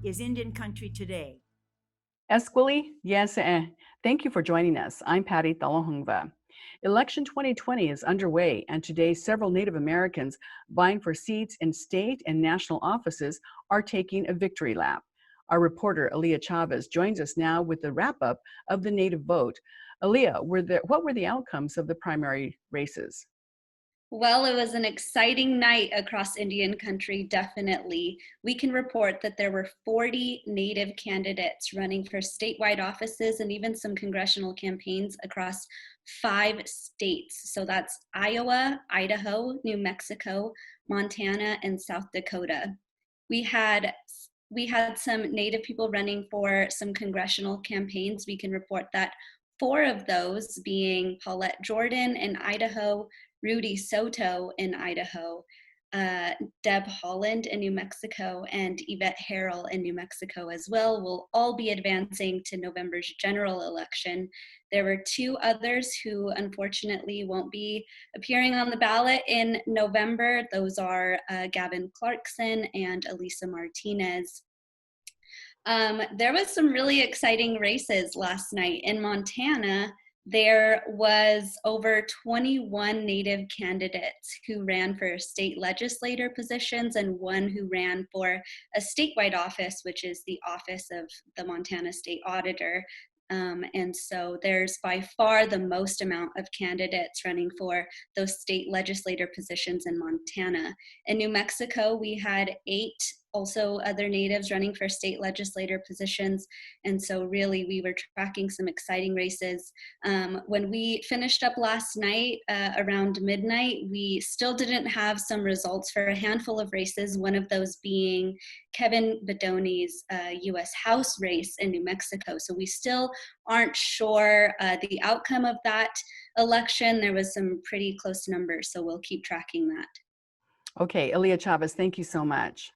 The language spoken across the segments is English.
is Indian Country Today. Esquili, yes, thank you for joining us. I'm Patty Thalohungva. Election 2020 is underway, and today several Native Americans vying for seats in state and national offices are taking a victory lap. Our reporter, Aaliyah Chavez, joins us now with the wrap-up of the Native vote. Aaliyah, what were the outcomes of the primary races? Well, it was an exciting night across Indian country, definitely. We can report that there were 40 Native candidates running for statewide offices and even some congressional campaigns across 5 states. So that's Iowa, Idaho, New Mexico, Montana, and South Dakota. We had some Native people running for some congressional campaigns. We can report that 4 of those, being Paulette Jordan in Idaho, Rudy Soto in Idaho, Deb Holland in New Mexico, and Yvette Harrell in New Mexico as well, will all be advancing to November's general election. There were 2 others who unfortunately won't be appearing on the ballot in November. Those are Gavin Clarkson and Elisa Martinez. There was some really exciting races last night. In Montana, there was over 21 Native candidates who ran for state legislator positions and 1 who ran for a statewide office, which is the office of the Montana State Auditor. And so there's by far the most amount of candidates running for those state legislator positions in Montana. In New Mexico, we had 8 also other Natives running for state legislator positions. And so really we were tracking some exciting races. When we finished up last night around midnight, we still didn't have some results for a handful of races, one of those being Kevin Bedoni's US House race in New Mexico. So we still aren't sure the outcome of that election. There was some pretty close numbers, so we'll keep tracking that. Okay, Aaliyah Chavez, thank you so much.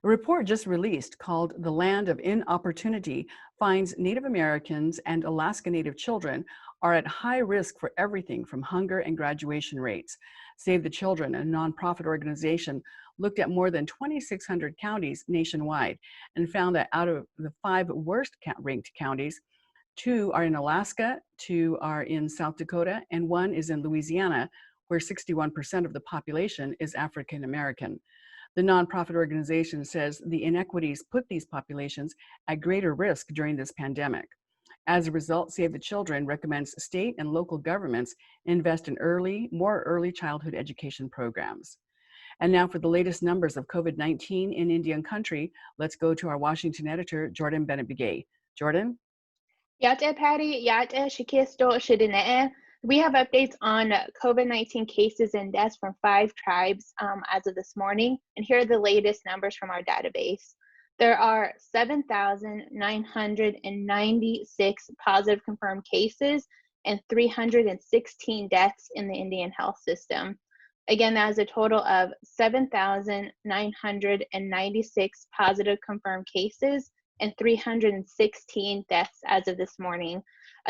A report just released called The Land of Inopportunity finds Native Americans and Alaska Native children are at high risk for everything from hunger and graduation rates. Save the Children, a nonprofit organization, looked at more than 2,600 counties nationwide and found that out of the 5 worst ranked counties, 2 are in Alaska, 2 are in South Dakota, and 1 is in Louisiana, where 61% of the population is African American. The nonprofit organization says the inequities put these populations at greater risk during this pandemic. As a result, Save the Children recommends state and local governments invest in more early childhood education programs. And now for the latest numbers of COVID-19 in Indian country, let's go to our Washington editor, Jordan Bennett-Begay. Jordan? Yate Patty, Yate Shikisto Shidine. We have updates on COVID-19 cases and deaths from 5 tribes as of this morning. And here are the latest numbers from our database. There are 7,996 positive confirmed cases and 316 deaths in the Indian health system. Again, that is a total of 7,996 positive confirmed cases and 316 deaths as of this morning.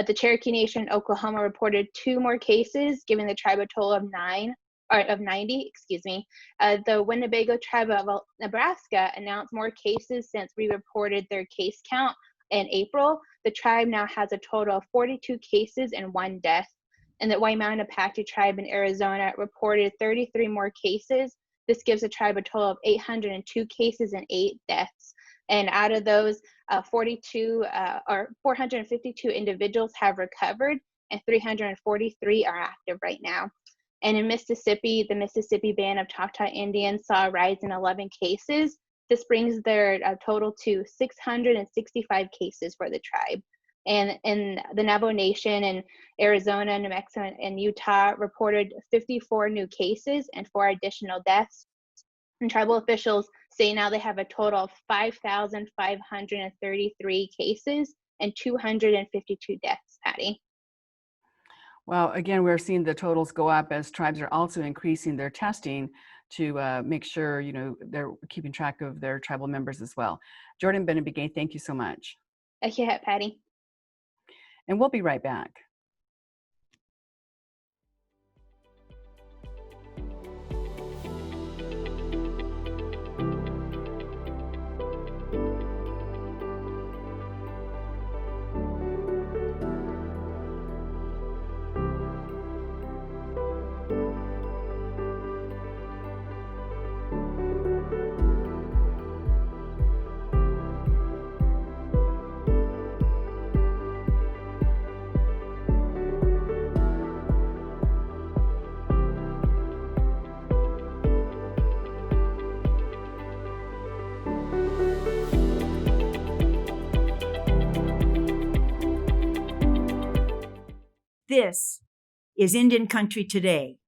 The Cherokee Nation, Oklahoma, reported 2 more cases, giving the tribe a total of 90. The Winnebago tribe of Nebraska announced more cases since we reported their case count in April. The tribe now has a total of 42 cases and 1 death. And the Waimana Apache tribe in Arizona reported 33 more cases. This gives the tribe a total of 802 cases and 8 deaths. And out of those, 452 individuals have recovered, and 343 are active right now. And in Mississippi, the Mississippi Band of Choctaw Indians saw a rise in 11 cases. This brings their total to 665 cases for the tribe. And in the Navajo Nation in Arizona, New Mexico, and Utah reported 54 new cases and 4 additional deaths. And tribal officials say now they have a total of 5,533 cases and 252 deaths, Patty. Well, again, we're seeing the totals go up as tribes are also increasing their testing to make sure, they're keeping track of their tribal members as well. Jordan Bennett-Begay, thank you so much. Thank you, Patty. And we'll be right back. This is Indian Country Today.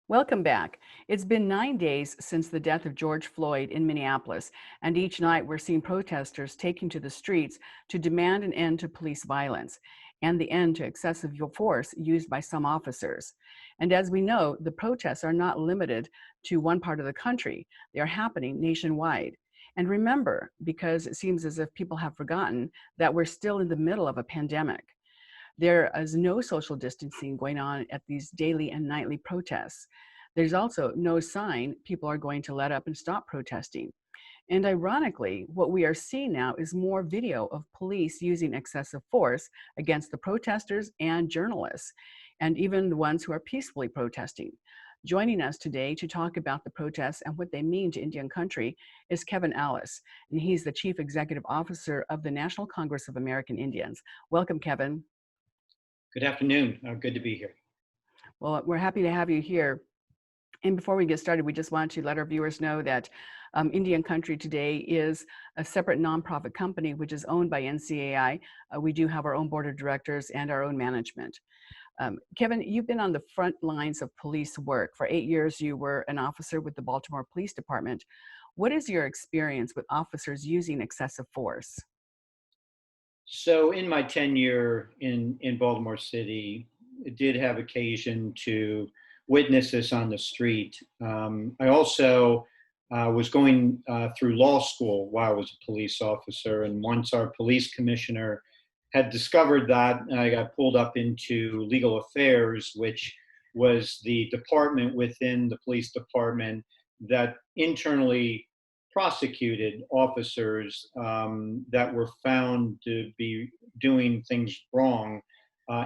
Welcome back. It's been 9 days since the death of George Floyd in Minneapolis, and each night we're seeing protesters taking to the streets to demand an end to police violence and the end to excessive force used by some officers. And as we know, the protests are not limited to one part of the country. They are happening nationwide. And remember, because it seems as if people have forgotten, that we're still in the middle of a pandemic. There is no social distancing going on at these daily and nightly protests. There's also no sign people are going to let up and stop protesting. And ironically, what we are seeing now is more video of police using excessive force against the protesters and journalists, and even the ones who are peacefully protesting. Joining us today to talk about the protests and what they mean to Indian country is Kevin Alice, and he's the Chief Executive Officer of the National Congress of American Indians. Welcome, Kevin. Good afternoon. Good to be here. Well, we're happy to have you here. And before we get started, we just want to let our viewers know that Indian Country Today is a separate nonprofit company which is owned by NCAI. We do have our own board of directors and our own management. Kevin, you've been on the front lines of police work. For 8 years, you were an officer with the Baltimore Police Department. What is your experience with officers using excessive force? So in my tenure in Baltimore City, I did have occasion to witness this on the street. I also was going through law school while I was a police officer. And once our police commissioner had discovered that, I got pulled up into legal affairs, which was the department within the police department that internally prosecuted officers that were found to be doing things wrong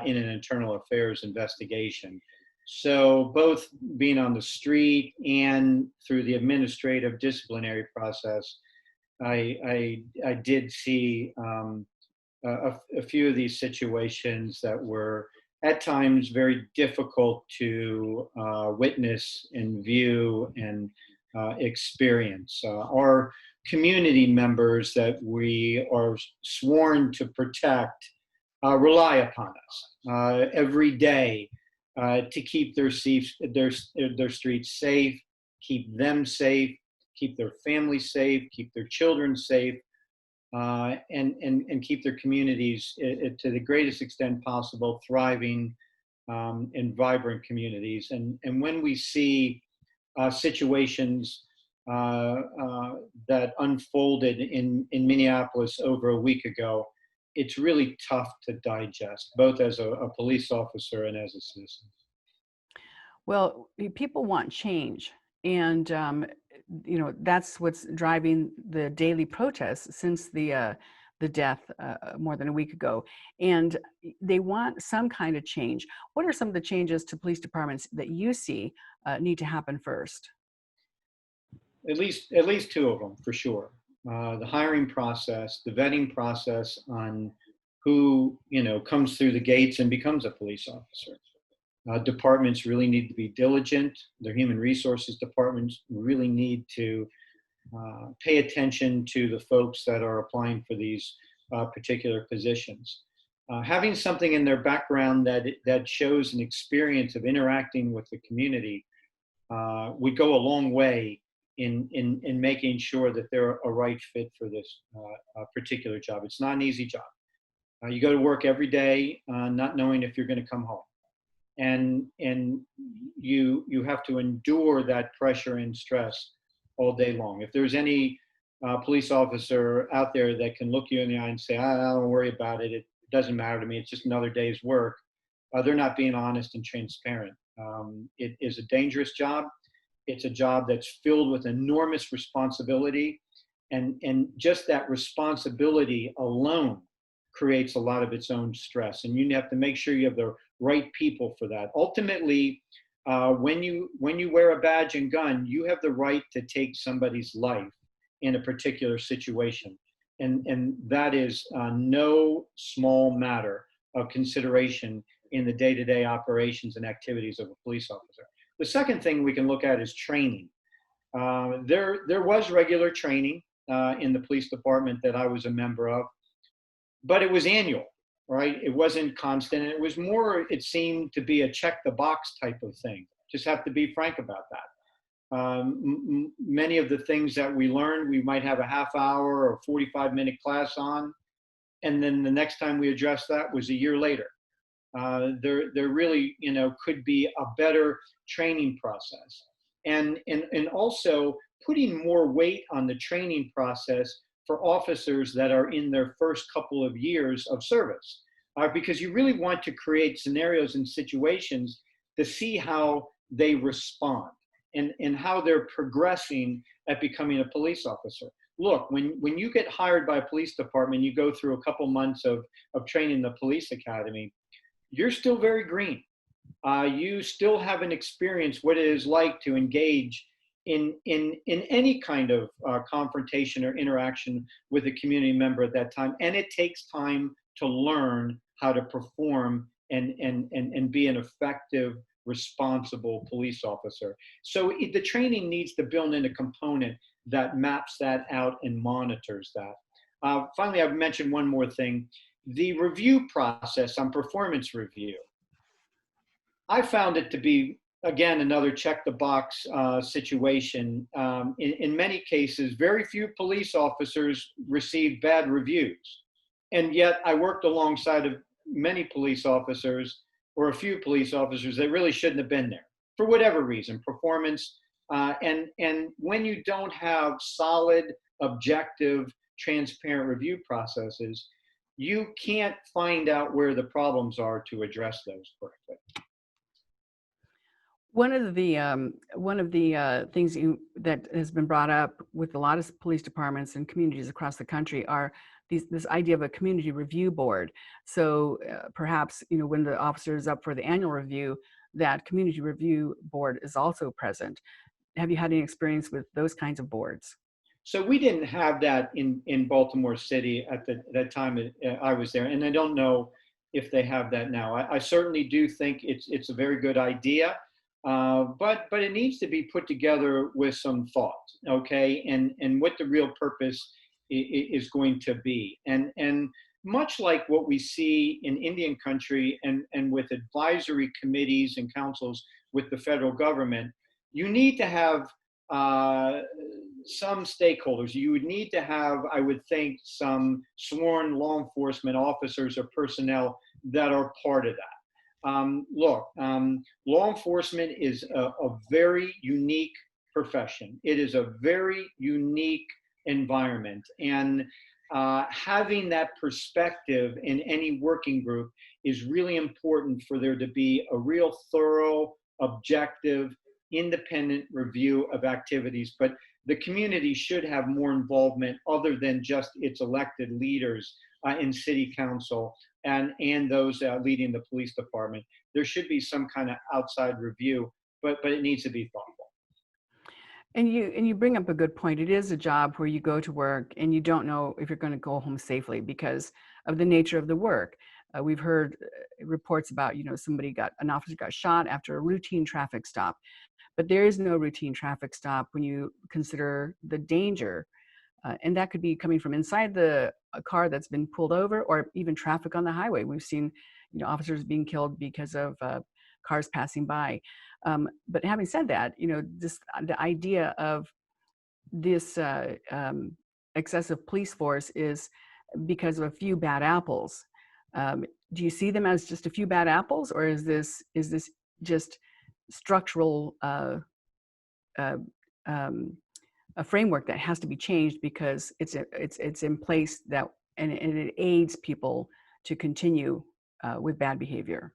in an internal affairs investigation. So both being on the street and through the administrative disciplinary process, I did see a few of these situations that were at times very difficult to witness and view and experience. Our community members that we are sworn to protect rely upon us every day to keep their streets safe, keep them safe, keep their families safe, keep their children safe, and keep their communities to the greatest extent possible thriving and vibrant communities. And when we see situations that unfolded in Minneapolis over a week ago, it's really tough to digest, both as a police officer and as a citizen. Well, people want change, and that's what's driving the daily protests since the death more than a week ago. And they want some kind of change. What are some of the changes to police departments that you see need to happen first? At least two of them, for sure. The hiring process, the vetting process on who comes through the gates and becomes a police officer. Departments really need to be diligent. Their human resources departments really need to pay attention to the folks that are applying for these particular positions. Having something in their background that shows an experience of interacting with the community would go a long way in making sure that they're a right fit for this particular job. It's not an easy job. You go to work every day not knowing if you're going to come home. And you have to endure that pressure and stress all day long. If there's any police officer out there that can look you in the eye and say, I don't worry about it, it doesn't matter to me, it's just another day's work, they're not being honest and transparent. It is a dangerous job. It's a job that's filled with enormous responsibility, and just that responsibility alone creates a lot of its own stress, and you have to make sure you have the right people for that. Ultimately, when you wear a badge and gun, you have the right to take somebody's life in a particular situation, and that is no small matter of consideration in the day-to-day operations and activities of a police officer. The second thing we can look at is training. There was regular training in the police department that I was a member of, but it was annual. right? It wasn't constant. And it was more, it seemed to be a check the box type of thing. Just have to be frank about that. Many of the things that we learned, we might have a half hour or 45-minute class on. And then the next time we addressed that was a year later. There really, could be a better training process. And also putting more weight on the training process for officers that are in their first couple of years of service. Because you really want to create scenarios and situations to see how they respond and how they're progressing at becoming a police officer. Look, when you get hired by a police department, you go through a couple months of training in the police academy, you're still very green. You still haven't experienced what it is like to engage in any kind of confrontation or interaction with a community member at that time. And it takes time to learn how to perform and be an effective, responsible police officer. So the training needs to build in a component that maps that out and monitors that. Finally, I've mentioned one more thing. The review process on performance review. I found it to be, again, another check the box situation. In many cases, very few police officers received bad reviews. And yet I worked alongside of many police officers, or a few police officers that really shouldn't have been there for whatever reason, performance. And when you don't have solid, objective, transparent review processes, you can't find out where the problems are to address those correctly. One of the things that has been brought up with a lot of police departments and communities across the country are this idea of a community review board. So perhaps when the officer is up for the annual review, that community review board is also present. Have you had any experience with those kinds of boards? So we didn't have that in Baltimore City at that time I was there, and I don't know if they have that now. I certainly do think it's a very good idea, but it needs to be put together with some thought, okay, and what the real purpose is going to be, and much like what we see in Indian country and with advisory committees and councils with the federal government, you need to have some stakeholders. You would need to have, I would think, some sworn law enforcement officers or personnel that are part of that. Look, law enforcement is a very unique profession. It is a very unique environment. And having that perspective in any working group is really important for there to be a real thorough, objective, independent review of activities. But the community should have more involvement other than just its elected leaders in city council and those leading the police department. There should be some kind of outside review, but it needs to be thoughtful. And you bring up a good point. It is a job where you go to work and you don't know if you're going to go home safely because of the nature of the work. We've heard reports about, an officer got shot after a routine traffic stop, but there is no routine traffic stop when you consider the danger. And that could be coming from inside a car that's been pulled over, or even traffic on the highway. We've seen, officers being killed because of cars passing by. But having said that, the idea of this excessive police force is because of a few bad apples. Do you see them as just a few bad apples, or is this just structural a framework that has to be changed because it's in place and it aids people to continue with bad behavior?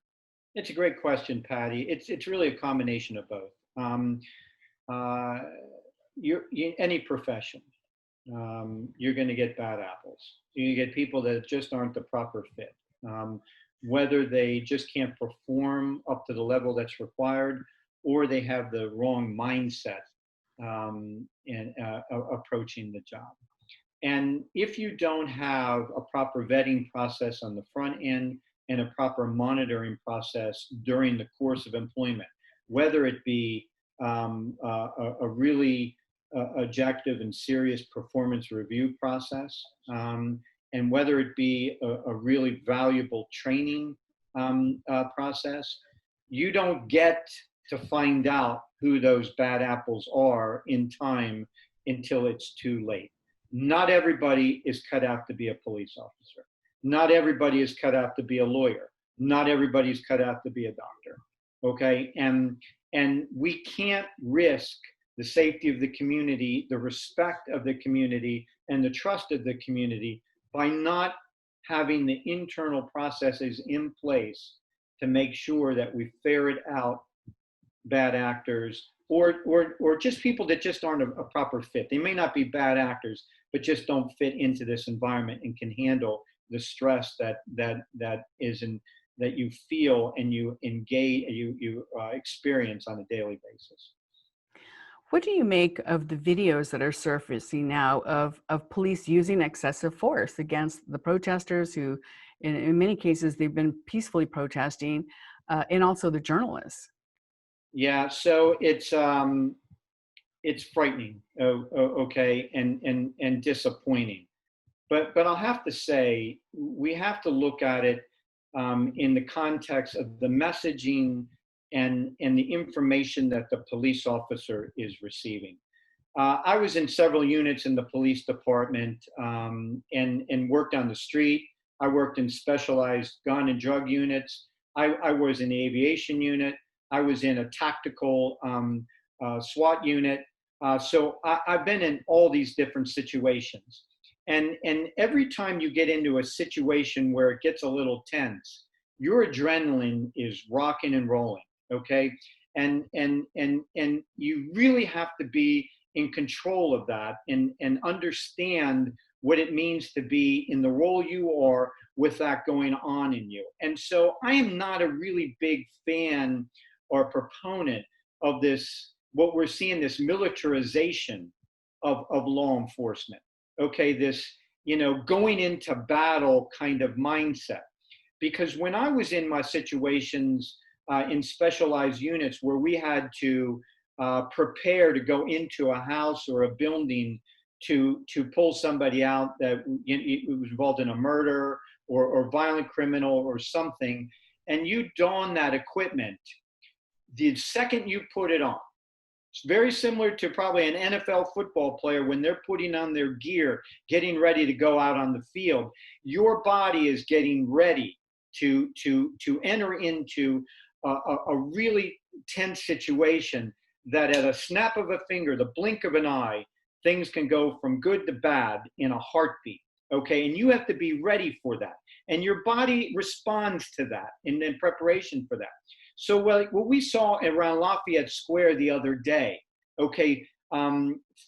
It's a great question, Patty. It's really a combination of both. Any profession, you're going to get bad apples. You get people that just aren't the proper fit. Whether they just can't perform up to the level that's required, or they have the wrong mindset in approaching the job. And if you don't have a proper vetting process on the front end and a proper monitoring process during the course of employment, whether it be a really objective and serious performance review process, and whether it be a really valuable training process, you don't get to find out who those bad apples are in time until it's too late. Not everybody is cut out to be a police officer. Not everybody is cut out to be a lawyer. Not everybody is cut out to be a doctor. Okay, and we can't risk the safety of the community, the respect of the community, and the trust of the community by not having the internal processes in place to make sure that we ferret out bad actors or just people that just aren't a proper fit. They may not be bad actors, but just don't fit into this environment and can handle the stress that is in that you feel and you engage, you experience on a daily basis. What do you make of the videos that are surfacing now of police using excessive force against the protesters who, in many cases, they've been peacefully protesting, and also the journalists? Yeah, so it's frightening, okay, and disappointing. But I'll have to say we have to look at it in the context of the messaging and the information that the police officer is receiving. I was in several units in the police department and worked on the street. I worked in specialized gun and drug units. I was in the aviation unit. I was in a tactical SWAT unit. So I've been in all these different situations. And every time you get into a situation where it gets a little tense, your adrenaline is rocking and rolling, okay? And you really have to be in control of that and understand what it means to be in the role you are with that going on in you. And so I am not a really big fan or proponent of this, what we're seeing, this militarization of law enforcement. Okay, this, going into battle kind of mindset. Because when I was in my situations in specialized units where we had to prepare to go into a house or a building to pull somebody out that was involved in a murder or violent criminal or something, and you don that equipment, the second you put it on, it's very similar to probably an NFL football player when they're putting on their gear, getting ready to go out on the field. Your body is getting ready to enter into a really tense situation that at a snap of a finger, the blink of an eye, things can go from good to bad in a heartbeat. Okay, and you have to be ready for that. And your body responds to that in preparation for that. So what we saw around Lafayette Square the other day, okay,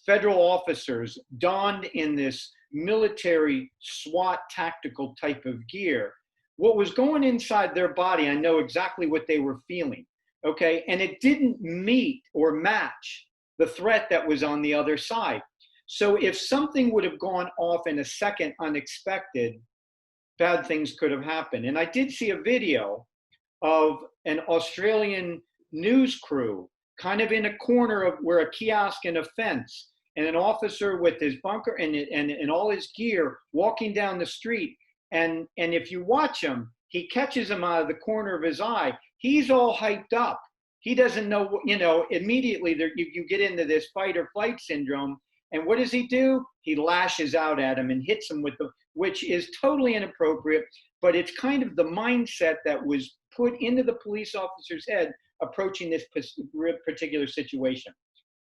federal officers donned in this military SWAT tactical type of gear, what was going inside their body, I know exactly what they were feeling, okay? And it didn't meet or match the threat that was on the other side. So if something would have gone off in a second unexpected, bad things could have happened. And I did see a video of an Australian news crew kind of in a corner of where a kiosk and a fence, and an officer with his bunker and all his gear walking down the street. And if you watch him, he catches him out of the corner of his eye. He's all hyped up. He doesn't know, immediately you get into this fight or flight syndrome. And what does he do? He lashes out at him and hits him which is totally inappropriate, but it's kind of the mindset that was put into the police officer's head approaching this particular situation.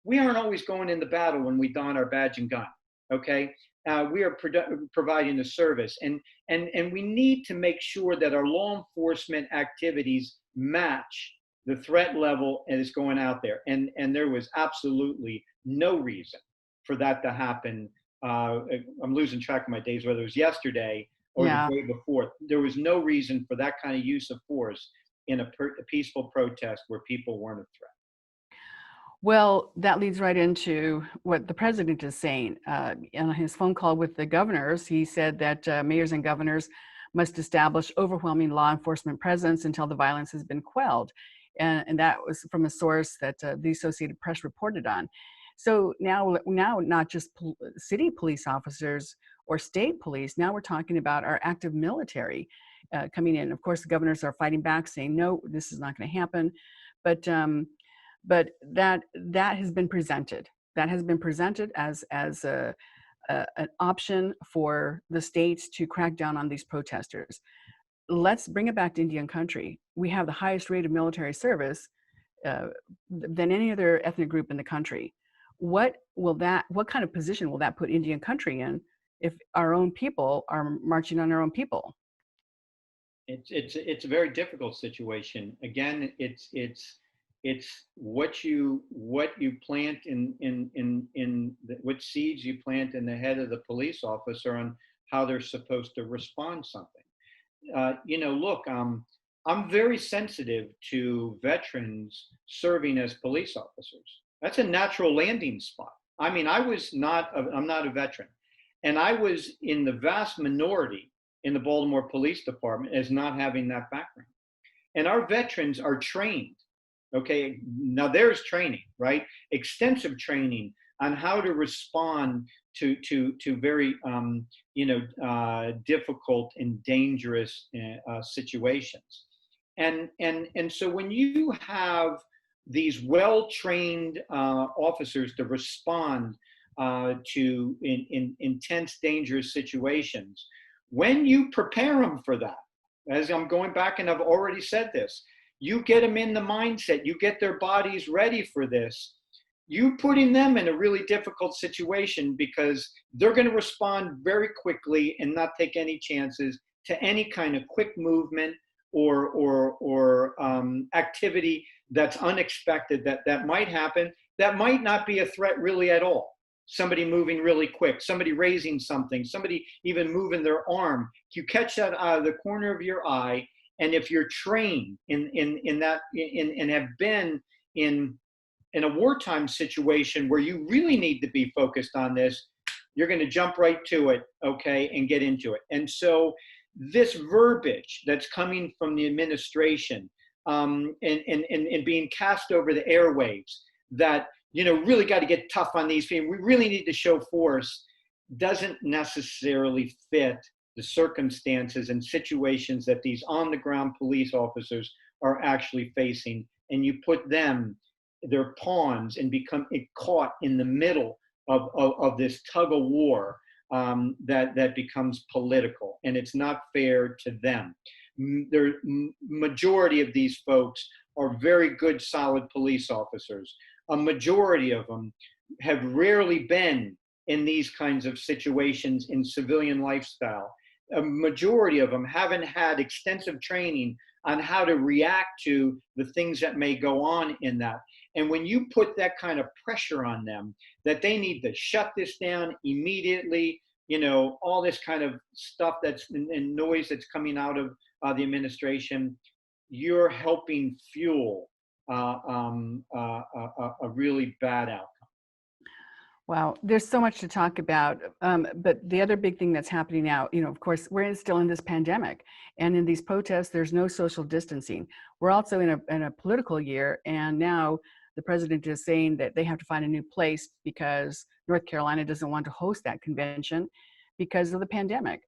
We aren't always going into battle when we don our badge and gun, okay? We are providing a service, and we need to make sure that our law enforcement activities match the threat level that is going out there. And there was absolutely no reason for that to happen. I'm losing track of my days, whether it was yesterday or the day before. There was no reason for that kind of use of force in a peaceful protest where people weren't a threat. Well, that leads right into what the president is saying. On his phone call with the governors, he said that mayors and governors must establish overwhelming law enforcement presence until the violence has been quelled. And that was from a source that the Associated Press reported on. So now not just city police officers or state police. Now we're talking about our active military coming in. Of course, the governors are fighting back, saying, no, this is not going to happen. But that has been presented. That has been presented as an option for the states to crack down on these protesters. Let's bring it back to Indian country. We have the highest rate of military service than any other ethnic group in the country. What kind of position will that put Indian country in if our own people are marching on our own people? It's a very difficult situation. Again, it's what you plant what seeds you plant in the head of the police officer on how they're supposed to respond to something. Look, I'm very sensitive to veterans serving as police officers. That's a natural landing spot. I mean, I'm not a veteran, and I was in the vast minority in the Baltimore Police Department as not having that background. And our veterans are trained. Okay, now there's training, right? Extensive training on how to respond to very difficult and dangerous situations. And so when you have these well-trained officers to respond to intense, dangerous situations, when you prepare them for that, as I'm going back and I've already said this, you get them in the mindset, you get their bodies ready for this, you putting them in a really difficult situation because they're going to respond very quickly and not take any chances to any kind of quick movement or activity that's unexpected that might happen, that might not be a threat really at all. Somebody moving really quick, somebody raising something, somebody even moving their arm. You catch that out of the corner of your eye, and if you're trained in that and have been in a wartime situation where you really need to be focused on this, you're going to jump right to it, okay, and get into it. And so this verbiage that's coming from the administration and being cast over the airwaves that, really got to get tough on these people, we really need to show force, doesn't necessarily fit the circumstances and situations that these on-the-ground police officers are actually facing. And you put them, their pawns, and become caught in the middle of this tug of war that becomes political, and it's not fair to them. The majority of these folks are very good, solid police officers. A majority of them have rarely been in these kinds of situations in civilian lifestyle. A majority of them haven't had extensive training on how to react to the things that may go on in that. And when you put that kind of pressure on them, that they need to shut this down immediately, all this kind of stuff and noise that's coming out of the administration, you're helping fuel a really bad outcome. Wow, there's so much to talk about. But the other big thing that's happening now, of course, we're still in this pandemic, and in these protests, there's no social distancing. We're also in a political year, and now the president is saying that they have to find a new place because North Carolina doesn't want to host that convention because of the pandemic.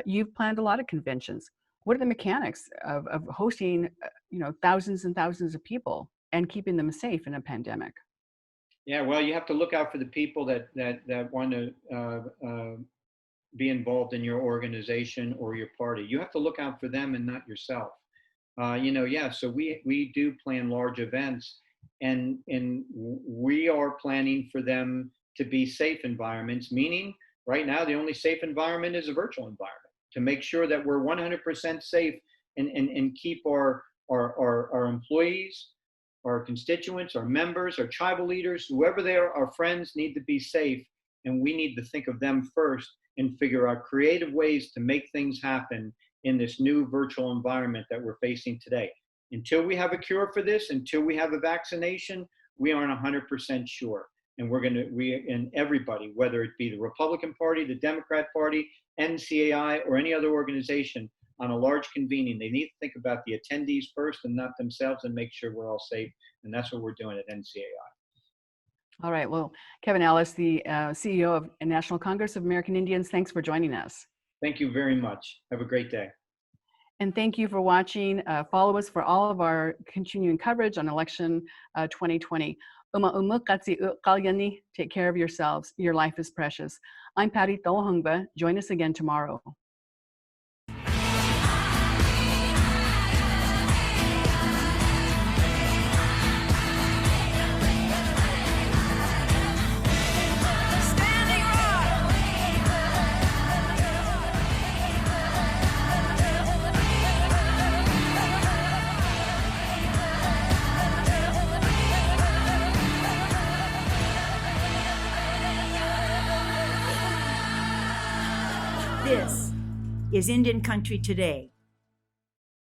You've planned a lot of conventions. What are the mechanics of hosting, thousands and thousands of people and keeping them safe in a pandemic? Yeah, well, you have to look out for the people that want to be involved in your organization or your party. You have to look out for them and not yourself. So we do plan large events, and we are planning for them to be safe environments, meaning right now the only safe environment is a virtual environment, to make sure that we're 100% safe and keep our employees, our constituents, our members, our tribal leaders, whoever they are, our friends need to be safe, and we need to think of them first and figure out creative ways to make things happen in this new virtual environment that we're facing today. Until we have a cure for this, until we have a vaccination, we aren't 100% sure. And and everybody, whether it be the Republican Party, the Democrat Party, NCAI, or any other organization, on a large convening, they need to think about the attendees first and not themselves, and make sure we're all safe. And that's what we're doing at NCAI. All right. Well, Kevin Ellis, the CEO of National Congress of American Indians, thanks for joining us. Thank you very much. Have a great day. And thank you for watching. Follow us for all of our continuing coverage on election 2020. Take care of yourselves. Your life is precious. I'm Patty Tolhungba. Join us again tomorrow. This is Indian Country Today.